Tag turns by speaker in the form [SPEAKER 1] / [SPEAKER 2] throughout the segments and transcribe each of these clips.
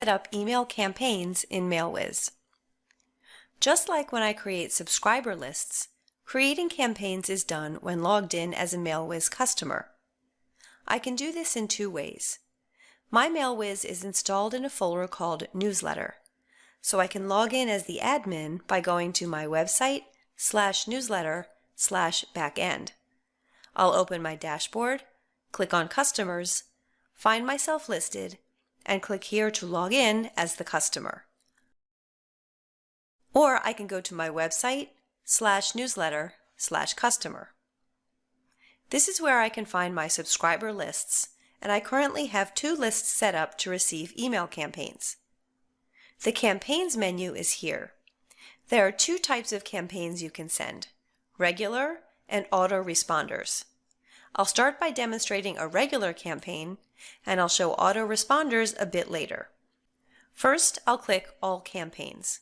[SPEAKER 1] Set up email campaigns in mailwiz. Just like when I create subscriber lists, creating campaigns is done when logged in as a mailwiz customer. I can do this in two ways. My mailwiz is installed in a folder called Newsletter, so I can log in as the admin by going to my website /newsletter/backend. I'll open my dashboard, click on Customers, find myself listed, and click here to log in as the customer. Or I can go to my website /newsletter/customer. This is where I can find my subscriber lists, and I currently have two lists set up to receive email campaigns. The Campaigns menu is here. There are two types of campaigns you can send: regular and autoresponders. I'll start by demonstrating a regular campaign, and I'll show autoresponders a bit later. First, I'll click All Campaigns.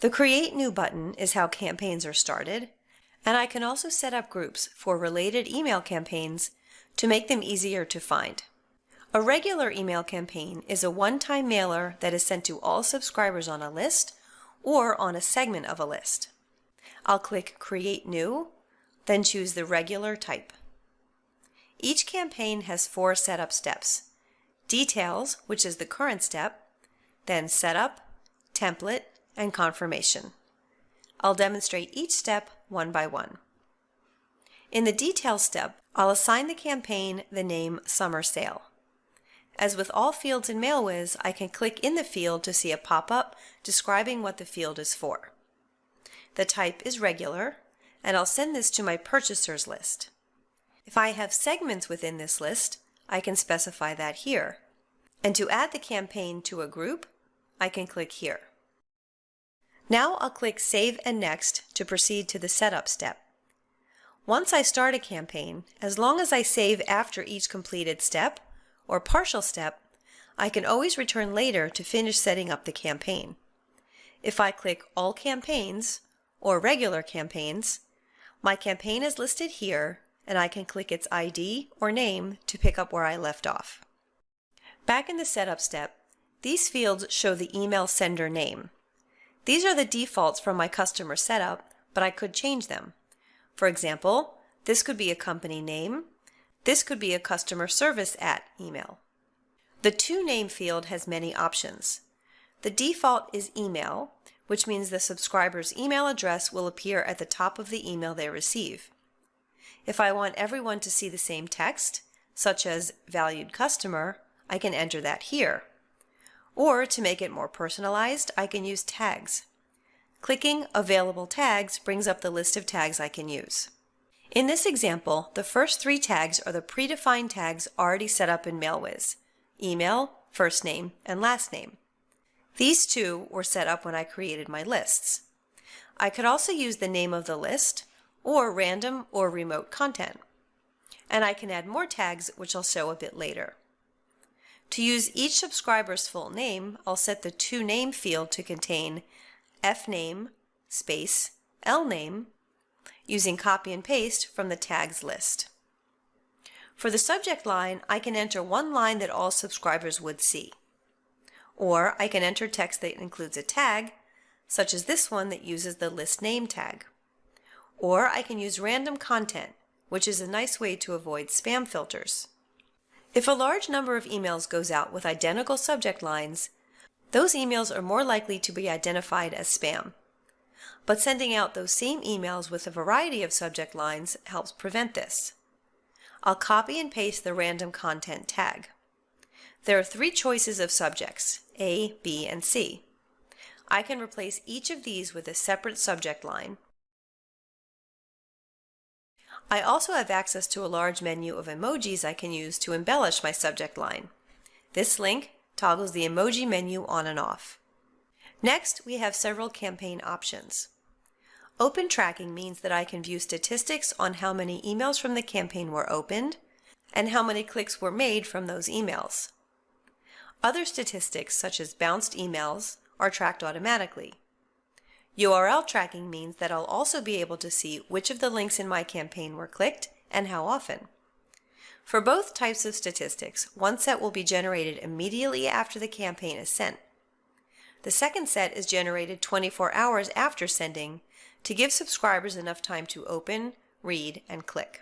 [SPEAKER 1] The Create New button is how campaigns are started, and I can also set up groups for related email campaigns to make them easier to find. A regular email campaign is a one-time mailer that is sent to all subscribers on a list or on a segment of a list. I'll click Create New, then choose the regular type. Each campaign has 4 setup steps: Details, which is the current step, then Setup, Template, and Confirmation. I'll demonstrate each step one by one. In the Details step, I'll assign the campaign the name Summer Sale. As with all fields in mailwiz, I can click in the field to see a pop-up describing what the field is for. The type is regular, and I'll send this to my purchasers list. If I have segments within this list, I can specify that here. And to add the campaign to a group, I can click here. Now I'll click Save and Next to proceed to the Setup step. Once I start a campaign, as long as I save after each completed step or partial step, I can always return later to finish setting up the campaign. If I click All Campaigns or Regular Campaigns, my campaign is listed here, and I can click its ID or name to pick up where I left off. Back in the Setup step, these fields show the email sender name. These are the defaults from my customer setup, but I could change them. For example, this could be a company name. This could be a customer service @ email. The To Name field has many options. The default is email, which means the subscriber's email address will appear at the top of the email they receive. If I want everyone to see the same text, such as Valued Customer, I can enter that here. Or to make it more personalized, I can use tags. Clicking Available Tags brings up the list of tags I can use. In this example, the first 3 tags are the predefined tags already set up in mailwiz: email, first name, and last name. These 2 were set up when I created my lists. I could also use the name of the list, or random or remote content. And I can add more tags, which I'll show a bit later. To use each subscriber's full name, I'll set the To Name field to contain fname space lname, using copy and paste from the tags list. For the subject line, I can enter one line that all subscribers would see. Or I can enter text that includes a tag, such as this one that uses the list name tag. Or I can use random content, which is a nice way to avoid spam filters. If a large number of emails goes out with identical subject lines, those emails are more likely to be identified as spam. But sending out those same emails with a variety of subject lines helps prevent this. I'll copy and paste the random content tag. There are 3 choices of subjects, A, B, and C. I can replace each of these with a separate subject line. I also have access to a large menu of emojis I can use to embellish my subject line. This link toggles the emoji menu on and off. Next, we have several campaign options. Open tracking means that I can view statistics on how many emails from the campaign were opened and how many clicks were made from those emails. Other statistics, such as bounced emails, are tracked automatically. URL tracking means that I'll also be able to see which of the links in my campaign were clicked and how often. For both types of statistics, one set will be generated immediately after the campaign is sent. The second set is generated 24 hours after sending to give subscribers enough time to open, read, and click.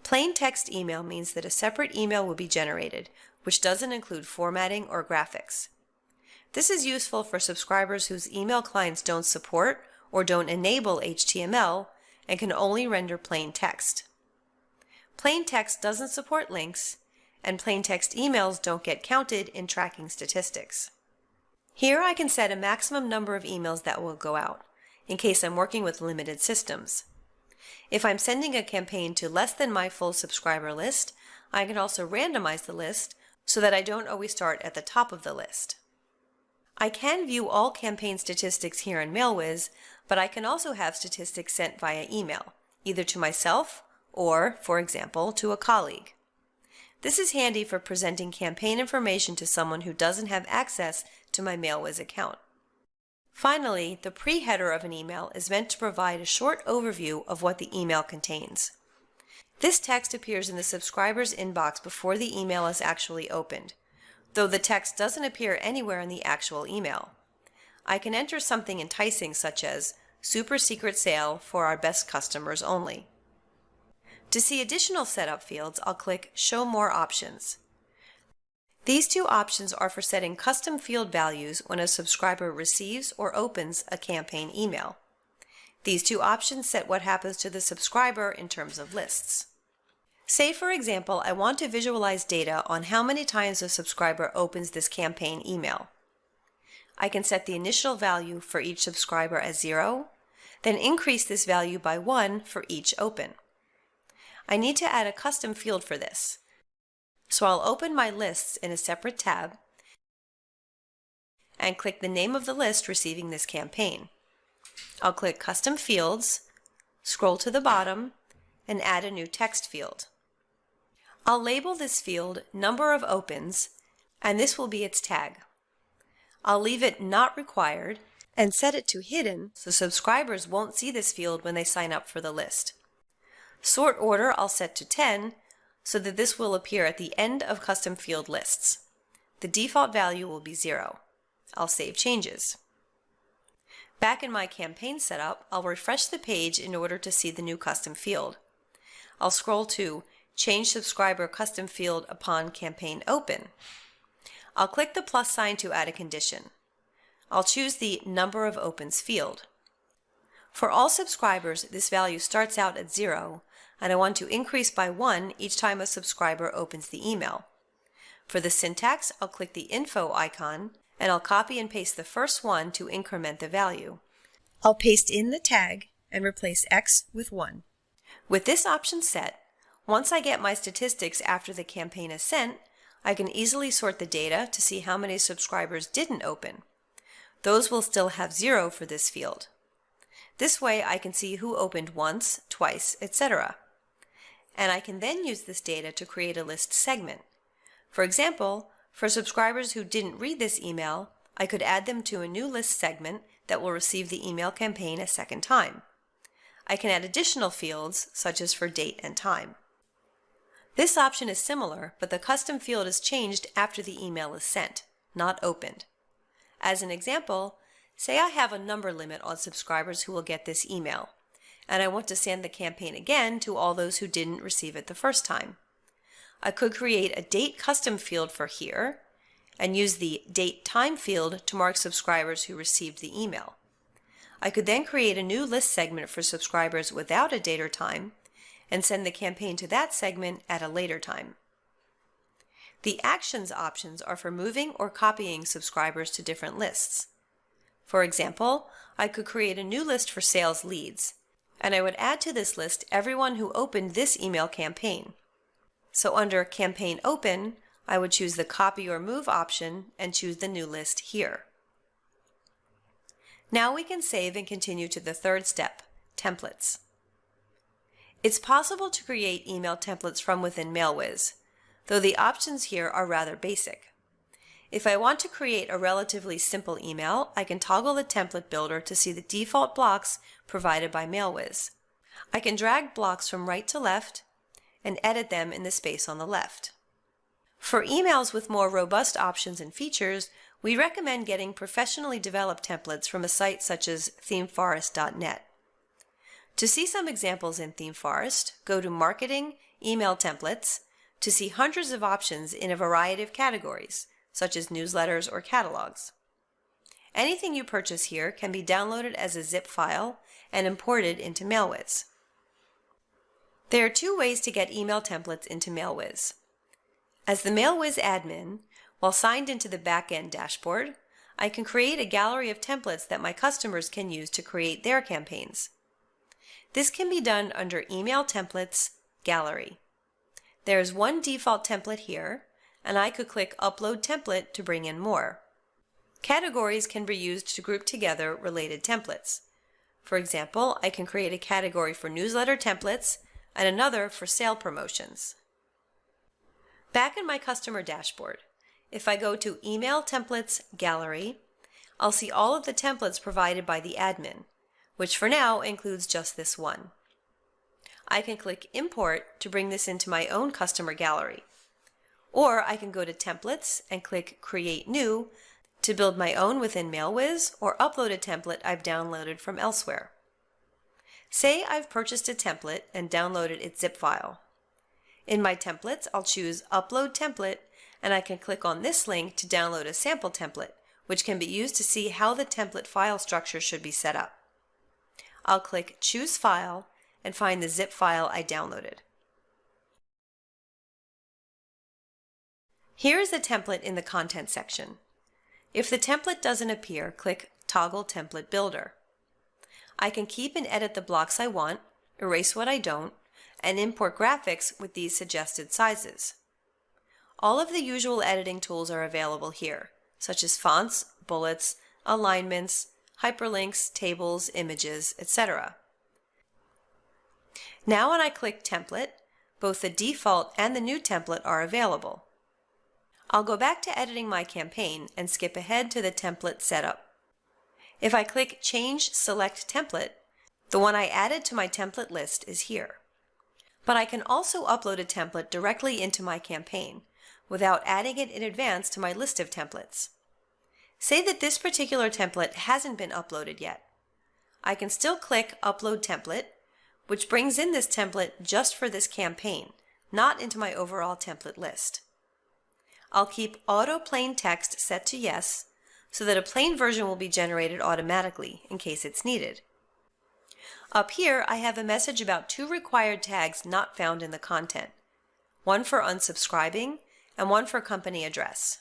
[SPEAKER 1] Plain text email means that a separate email will be generated, which doesn't include formatting or graphics. This is useful for subscribers whose email clients don't support or don't enable HTML and can only render plain text. Plain text doesn't support links, and plain text emails don't get counted in tracking statistics. Here I can set a maximum number of emails that will go out, in case I'm working with limited systems. If I'm sending a campaign to less than my full subscriber list, I can also randomize the list so that I don't always start at the top of the list. I can view all campaign statistics here in mailwiz, but I can also have statistics sent via email, either to myself or, for example, to a colleague. This is handy for presenting campaign information to someone who doesn't have access to my mailwiz account. Finally, the pre-header of an email is meant to provide a short overview of what the email contains. This text appears in the subscriber's inbox before the email is actually opened, though the text doesn't appear anywhere in the actual email. I can enter something enticing such as "Super Secret Sale for our best customers only." To see additional setup fields, I'll click Show More Options. These two options are for setting custom field values when a subscriber receives or opens a campaign email. These two options set what happens to the subscriber in terms of lists. Say, for example, I want to visualize data on how many times a subscriber opens this campaign email. I can set the initial value for each subscriber as 0, then increase this value by 1 for each open. I need to add a custom field for this. So I'll open my lists in a separate tab and click the name of the list receiving this campaign. I'll click Custom Fields, scroll to the bottom, and add a new text field. I'll label this field Number of Opens, and this will be its tag. I'll leave it Not Required and set it to Hidden so subscribers won't see this field when they sign up for the list. Sort order I'll set to 10 so that this will appear at the end of custom field lists. The default value will be 0. I'll save changes. Back in my campaign setup, I'll refresh the page in order to see the new custom field. I'll scroll to Change Subscriber Custom Field upon campaign open. I'll click the plus sign to add a condition. I'll choose the Number of Opens field. For all subscribers, this value starts out at 0, and I want to increase by 1 each time a subscriber opens the email. For the syntax, I'll click the info icon, and I'll copy and paste the first one to increment the value. I'll paste in the tag and replace X with 1. With this option set, once I get my statistics after the campaign is sent, I can easily sort the data to see how many subscribers didn't open. Those will still have 0 for this field. This way I can see who opened once, twice, etc. And I can then use this data to create a list segment. For example, for subscribers who didn't read this email, I could add them to a new list segment that will receive the email campaign a second time. I can add additional fields, such as for date and time. This option is similar, but the custom field is changed after the email is sent, not opened. As an example, say I have a number limit on subscribers who will get this email, and I want to send the campaign again to all those who didn't receive it the first time. I could create a date custom field for here and use the date time field to mark subscribers who received the email. I could then create a new list segment for subscribers without a date or time and send the campaign to that segment at a later time. The Actions options are for moving or copying subscribers to different lists. For example, I could create a new list for sales leads, and I would add to this list everyone who opened this email campaign. So under Campaign Open, I would choose the Copy or Move option and choose the new list here. Now we can save and continue to the third step, Templates. It's possible to create email templates from within mailwiz, though the options here are rather basic. If I want to create a relatively simple email, I can toggle the template builder to see the default blocks provided by mailwiz. I can drag blocks from right to left and edit them in the space on the left. For emails with more robust options and features, we recommend getting professionally developed templates from a site such as themeforest.net. To see some examples in ThemeForest, go to Marketing, Email Templates to see hundreds of options in a variety of categories, such as newsletters or catalogs. Anything you purchase here can be downloaded as a zip file and imported into mailwiz. There are two ways to get email templates into mailwiz. As the mailwiz admin, while signed into the backend dashboard, I can create a gallery of templates that my customers can use to create their campaigns. This can be done under Email Templates, Gallery. There is one default template here, and I could click Upload Template to bring in more. Categories can be used to group together related templates. For example, I can create a category for newsletter templates and another for sale promotions. Back in my customer dashboard, if I go to Email Templates Gallery, I'll see all of the templates provided by the admin, which for now includes just this one. I can click Import to bring this into my own customer gallery. Or I can go to Templates and click Create New to build my own within mailwiz or upload a template I've downloaded from elsewhere. Say I've purchased a template and downloaded its zip file. In my templates, I'll choose Upload Template, and I can click on this link to download a sample template, which can be used to see how the template file structure should be set up. I'll click Choose File and find the zip file I downloaded. Here is the template in the Content section. If the template doesn't appear, click Toggle Template Builder. I can keep and edit the blocks I want, erase what I don't, and import graphics with these suggested sizes. All of the usual editing tools are available here, such as fonts, bullets, alignments, hyperlinks, tables, images, etc. Now when I click Template, both the default and the new template are available. I'll go back to editing my campaign and skip ahead to the template setup. If I click Change Select Template, the one I added to my template list is here. But I can also upload a template directly into my campaign without adding it in advance to my list of templates. Say that this particular template hasn't been uploaded yet. I can still click Upload Template, which brings in this template just for this campaign, not into my overall template list. I'll keep Auto Plain Text set to Yes, so that a plain version will be generated automatically in case it's needed. Up here, I have a message about two required tags not found in the content, one for unsubscribing and one for company address.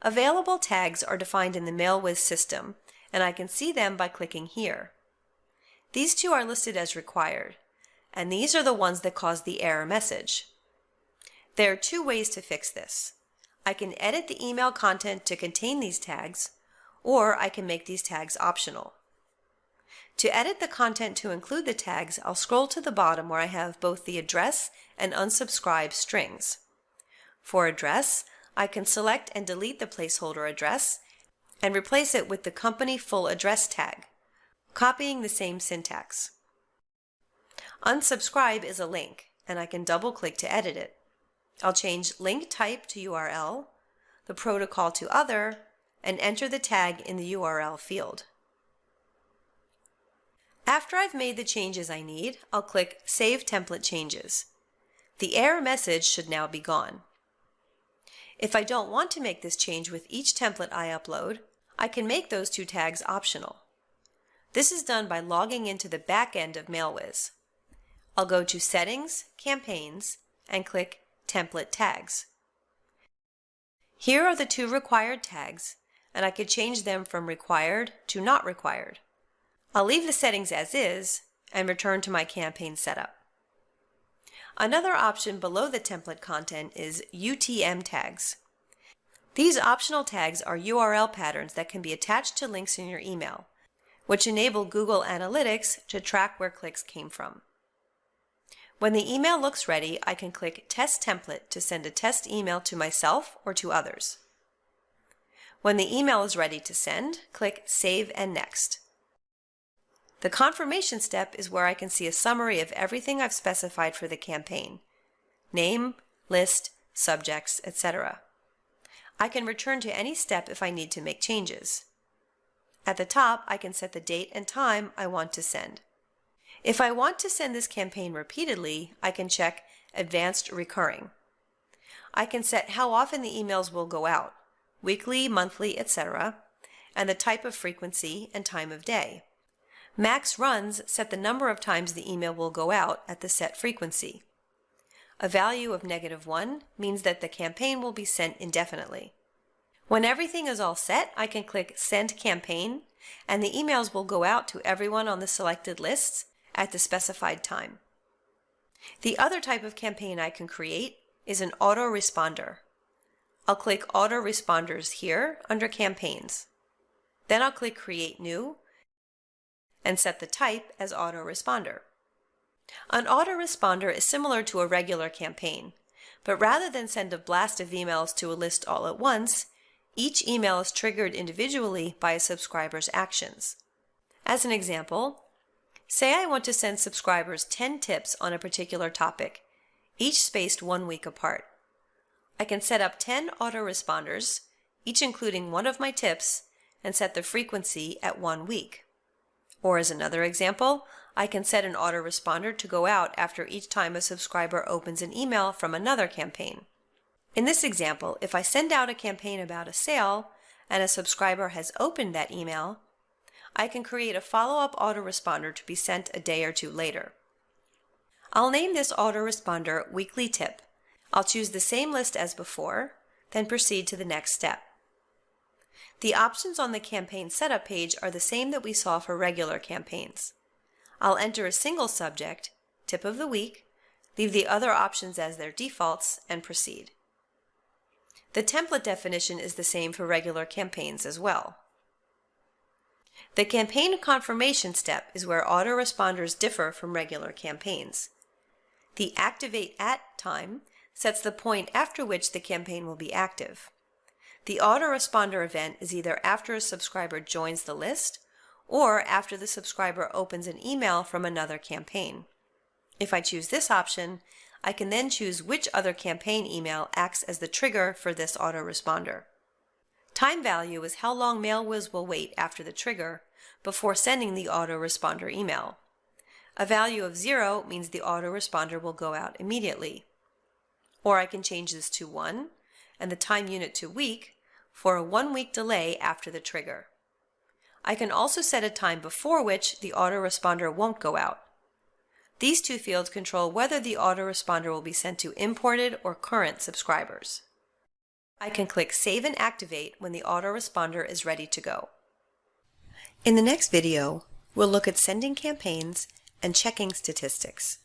[SPEAKER 1] Available tags are defined in the mailwiz system, and I can see them by clicking here. These two are listed as required, and these are the ones that cause the error message. There are two ways to fix this. I can edit the email content to contain these tags, or I can make these tags optional. To edit the content to include the tags, I'll scroll to the bottom where I have both the address and unsubscribe strings. For address, I can select and delete the placeholder address and replace it with the company full address tag, copying the same syntax. Unsubscribe is a link, and I can double-click to edit it. I'll change link type to URL, the protocol to other, and enter the tag in the URL field. After I've made the changes I need, I'll click Save Template Changes. The error message should now be gone. If I don't want to make this change with each template I upload, I can make those two tags optional. This is done by logging into the back end of mailwiz. I'll go to Settings, Campaigns, and click Template Tags. Here are the two required tags, and I could change them from required to not required. I'll leave the settings as is and return to my campaign setup. Another option below the template content is UTM tags. These optional tags are URL patterns that can be attached to links in your email, which enable Google Analytics to track where clicks came from. When the email looks ready, I can click Test Template to send a test email to myself or to others. When the email is ready to send, click Save and Next. The confirmation step is where I can see a summary of everything I've specified for the campaign, name, list, subjects, etc. I can return to any step if I need to make changes. At the top, I can set the date and time I want to send. If I want to send this campaign repeatedly, I can check Advanced Recurring. I can set how often the emails will go out, weekly, monthly, etc., and the type of frequency and time of day. Max runs set the number of times the email will go out at the set frequency. A value of -1 means that the campaign will be sent indefinitely. When everything is all set, I can click Send Campaign, and the emails will go out to everyone on the selected lists at the specified time. The other type of campaign I can create is an autoresponder. I'll click Autoresponders here under Campaigns. Then I'll click Create New and set the type as autoresponder. An autoresponder is similar to a regular campaign, but rather than send a blast of emails to a list all at once, each email is triggered individually by a subscriber's actions. As an example, say I want to send subscribers 10 tips on a particular topic, each spaced 1 week apart. I can set up 10 autoresponders, each including one of my tips, and set the frequency at 1 week. Or as another example, I can set an autoresponder to go out after each time a subscriber opens an email from another campaign. In this example, if I send out a campaign about a sale and a subscriber has opened that email, I can create a follow-up autoresponder to be sent a day or two later. I'll name this autoresponder Weekly Tip. I'll choose the same list as before, then proceed to the next step. The options on the campaign setup page are the same that we saw for regular campaigns. I'll enter a single subject, Tip of the Week, leave the other options as their defaults, and proceed. The template definition is the same for regular campaigns as well. The campaign confirmation step is where autoresponders differ from regular campaigns. The Activate At time sets the point after which the campaign will be active. The autoresponder event is either after a subscriber joins the list or after the subscriber opens an email from another campaign. If I choose this option, I can then choose which other campaign email acts as the trigger for this autoresponder. Time value is how long mailwiz will wait after the trigger before sending the autoresponder email. A value of 0 means the autoresponder will go out immediately. Or I can change this to 1 and the time unit to week for a 1-week delay after the trigger. I can also set a time before which the autoresponder won't go out. These two fields control whether the autoresponder will be sent to imported or current subscribers. I can click Save and Activate when the autoresponder is ready to go. In the next video, we'll look at sending campaigns and checking statistics.